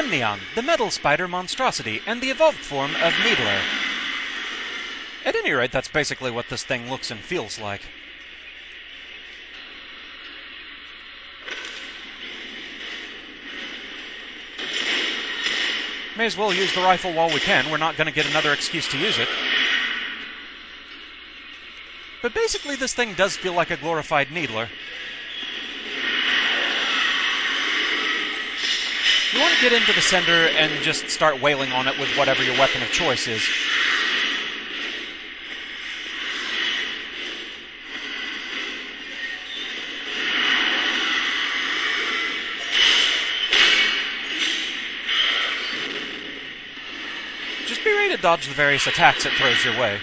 Amnion, the metal spider monstrosity, and the evolved form of Needler. At any rate, that's basically what this thing looks and feels like. May as well use the rifle while we can. We're not going to get another excuse to use it. But basically, this thing does feel like a glorified Needler. You want to get into the center and just start wailing on it with whatever your weapon of choice is. Just be ready to dodge the various attacks it throws your way.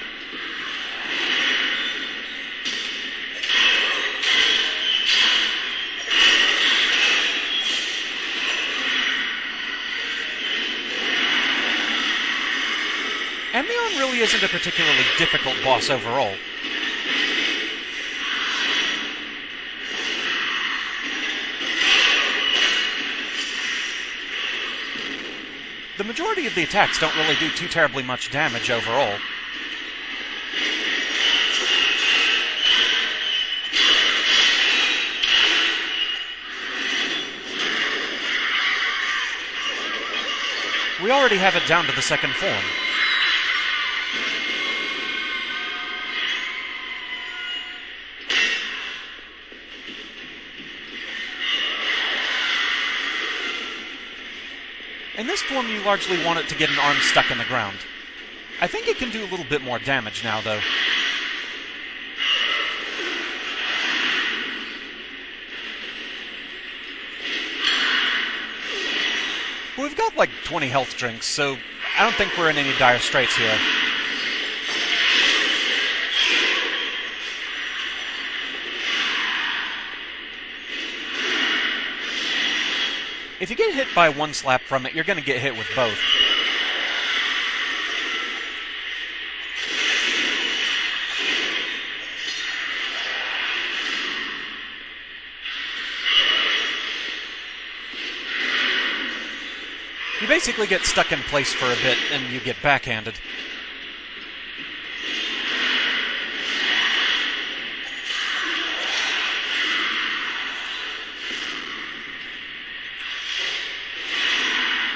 Amnion really isn't a particularly difficult boss overall. The majority of the attacks don't really do too terribly much damage overall. We already have it down to the second form. In this form, you largely want it to get an arm stuck in the ground. I think it can do a little bit more damage now, though. But we've got like 20 health drinks, so I don't think we're in any dire straits here. If you get hit by one slap from it, you're going to get hit with both. You basically get stuck in place for a bit, and you get backhanded.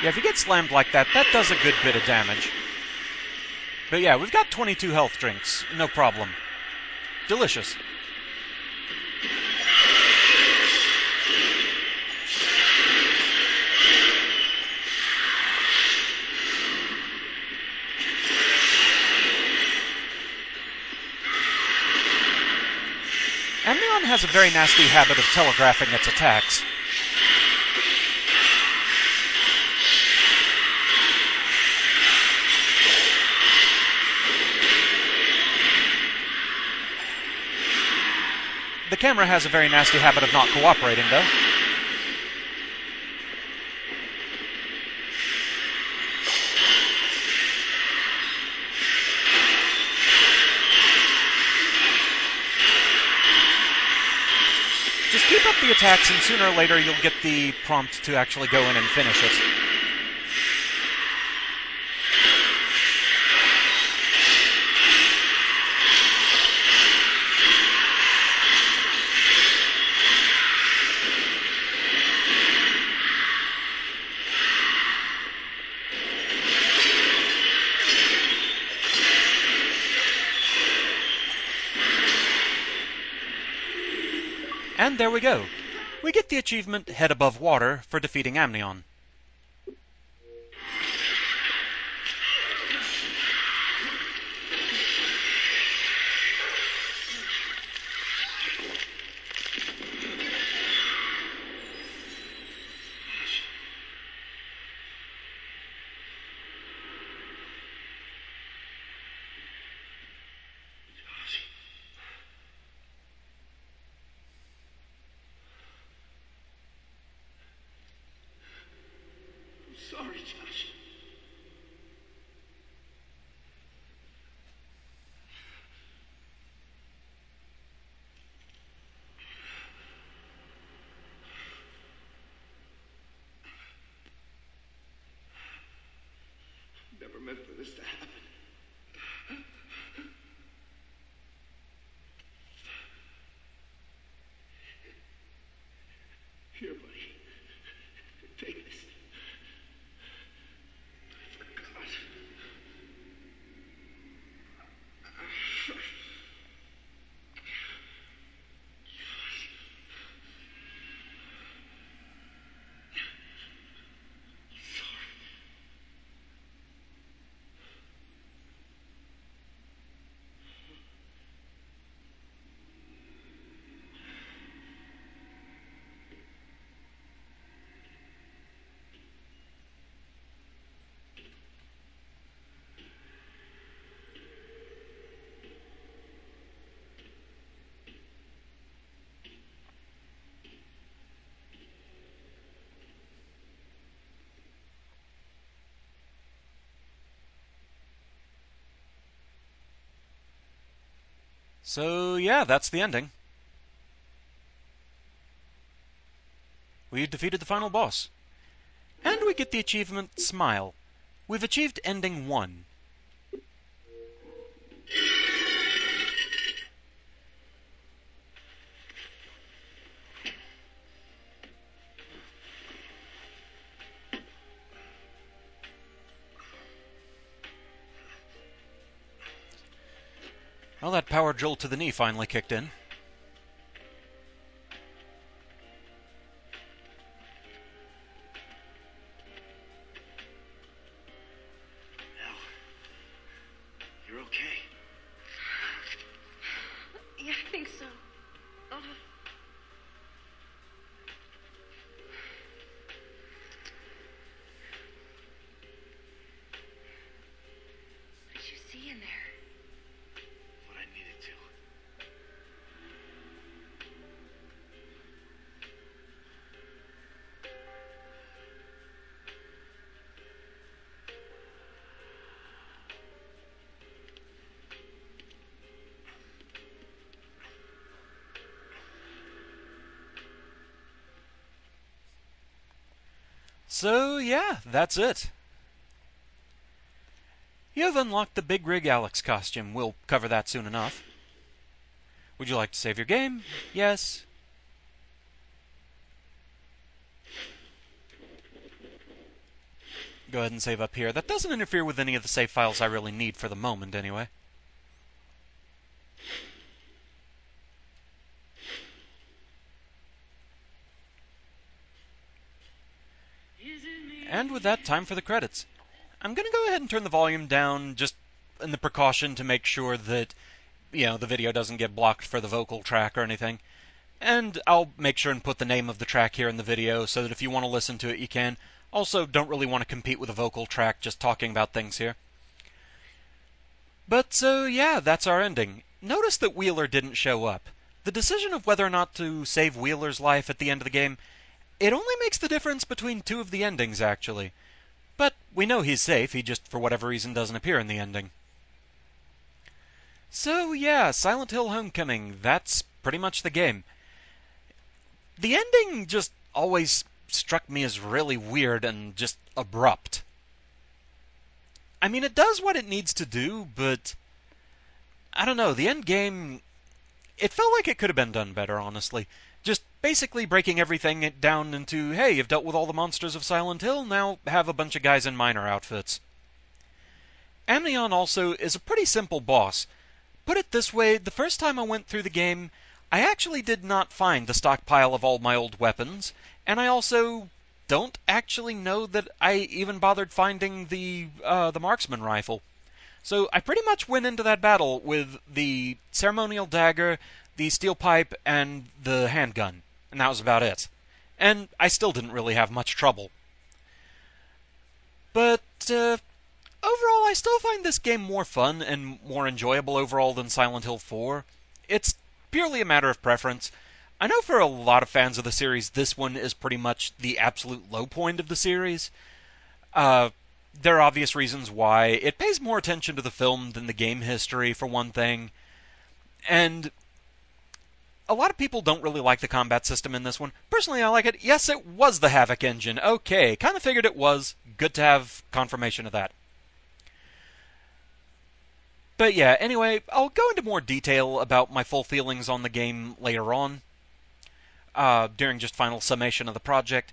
Yeah, if you get slammed like that, that does a good bit of damage. But yeah, we've got 22 health drinks. No problem. Delicious. Amnion has a very nasty habit of telegraphing its attacks. The camera has a very nasty habit of not cooperating, though. Just keep up the attacks, and sooner or later you'll get the prompt to actually go in and finish it. And there we go. We get the achievement Head Above Water for defeating Amnion. Sorry, Josh. this to happen. Here, buddy. Take this. God. So, yeah, that's the ending. We've defeated the final boss. And we get the achievement Smile. We've achieved ending 1. Well, that power jolt to the knee finally kicked in. Al, you're okay. Yeah, I think so. What did you see in there? What I needed to. So, yeah, that's it. You have unlocked the Big Rig Alex costume. We'll cover that soon enough. Would you like to save your game? Yes. Go ahead and save up here. That doesn't interfere with any of the save files I really need for the moment, anyway. And with that, time for the credits. I'm going to go ahead and turn the volume down just in the precaution to make sure that, the video doesn't get blocked for the vocal track or anything. And I'll make sure and put the name of the track here in the video so that if you want to listen to it, you can. Also, don't really want to compete with a vocal track just talking about things here. But so, yeah, that's our ending. Notice that Wheeler didn't show up. The decision of whether or not to save Wheeler's life at the end of the game, it only makes the difference between 2 of the endings, actually. But we know he's safe, he just, for whatever reason, doesn't appear in the ending. So, yeah, Silent Hill Homecoming, that's pretty much the game. The ending just always struck me as really weird and just abrupt. I mean, it does what it needs to do, but I don't know, the end game, it felt like it could have been done better, honestly. Just basically breaking everything down into, hey, you've dealt with all the monsters of Silent Hill, now have a bunch of guys in minor outfits. Amnion also is a pretty simple boss. Put it this way, the first time I went through the game, I actually did not find the stockpile of all my old weapons, and I also don't actually know that I even bothered finding the marksman rifle. So I pretty much went into that battle with the ceremonial dagger, the steel pipe, and the handgun, and that was about it. And I still didn't really have much trouble. But overall, I still find this game more fun and more enjoyable overall than Silent Hill 4. It's purely a matter of preference. I know for a lot of fans of the series, this one is pretty much the absolute low point of the series. There are obvious reasons why. It pays more attention to the film than the game history, for one thing. And a lot of people don't really like the combat system in this one. Personally, I like it. Yes, it was the Havoc engine. Okay, kind of figured it was. Good to have confirmation of that. But yeah, anyway, I'll go into more detail about my full feelings on the game later on, during just final summation of the project.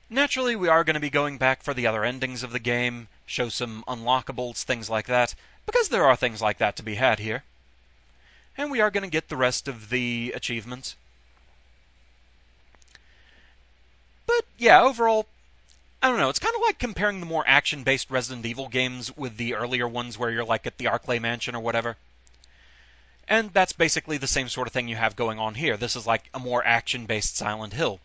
Naturally, we are going to be going back for the other endings of the game, show some unlockables, things like that, because there are things like that to be had here. And we are going to get the rest of the achievements. But yeah, overall, I don't know, it's kind of like comparing the more action-based Resident Evil games with the earlier ones where you're like at the Arclay Mansion or whatever. And that's basically the same sort of thing you have going on here. This is like a more action-based Silent Hill.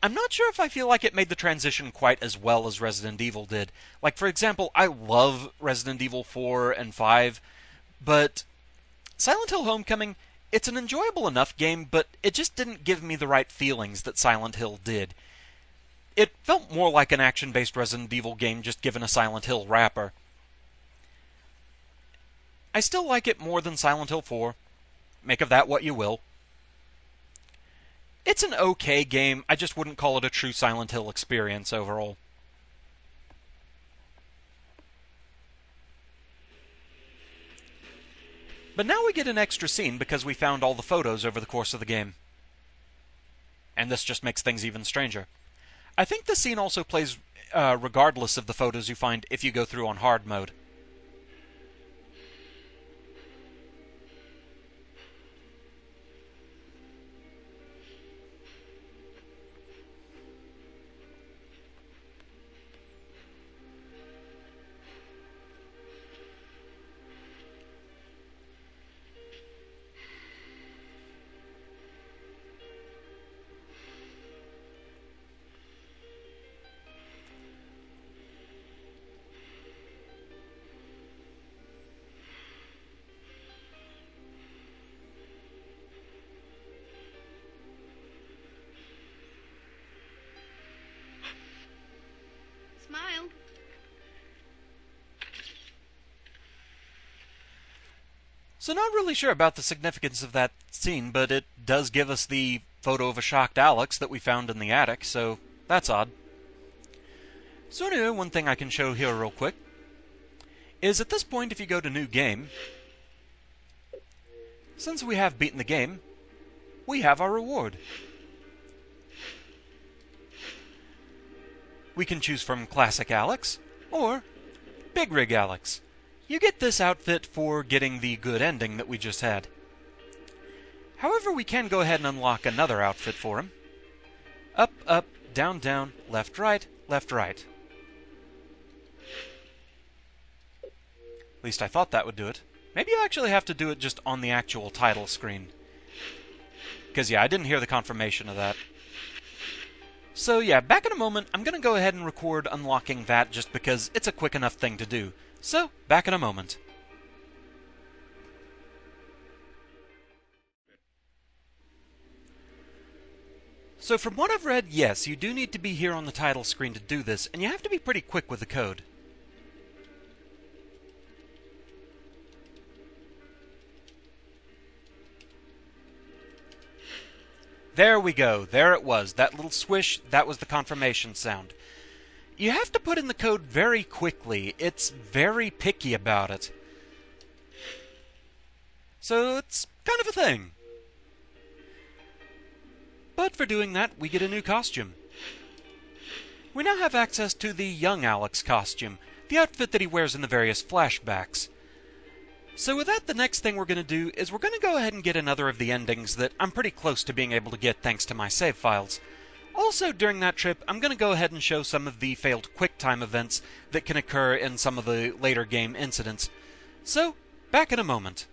I'm not sure if I feel like it made the transition quite as well as Resident Evil did. Like, for example, I love Resident Evil 4 and 5, but Silent Hill Homecoming, it's an enjoyable enough game, but it just didn't give me the right feelings that Silent Hill did. It felt more like an action-based Resident Evil game just given a Silent Hill wrapper. I still like it more than Silent Hill 4. Make of that what you will. It's an okay game, I just wouldn't call it a true Silent Hill experience overall. But now we get an extra scene because we found all the photos over the course of the game. And this just makes things even stranger. I think the scene also plays regardless of the photos you find if you go through on hard mode. Smile. So not really sure about the significance of that scene, but it does give us the photo of a shocked Alex that we found in the attic, so that's odd. So anyway, one thing I can show here real quick is at this point if you go to New Game, since we have beaten the game, we have our reward. We can choose from Classic Alex or Big Rig Alex. You get this outfit for getting the good ending that we just had. However, we can go ahead and unlock another outfit for him. Up, up, down, down, left, right, left, right. At least I thought that would do it. Maybe you actually have to do it just on the actual title screen. Because yeah, I didn't hear the confirmation of that. So yeah, back in a moment, I'm going to go ahead and record unlocking that just because it's a quick enough thing to do. So, back in a moment. So from what I've read, yes, you do need to be here on the title screen to do this, and you have to be pretty quick with the code. There we go. There it was. That little swish, that was the confirmation sound. You have to put in the code very quickly. It's very picky about it. So it's kind of a thing. But for doing that, we get a new costume. We now have access to the young Alex costume, the outfit that he wears in the various flashbacks. So with that, the next thing we're going to do is we're going to go ahead and get another of the endings that I'm pretty close to being able to get thanks to my save files. Also, during that trip, I'm going to go ahead and show some of the failed QuickTime events that can occur in some of the later game incidents. So, back in a moment.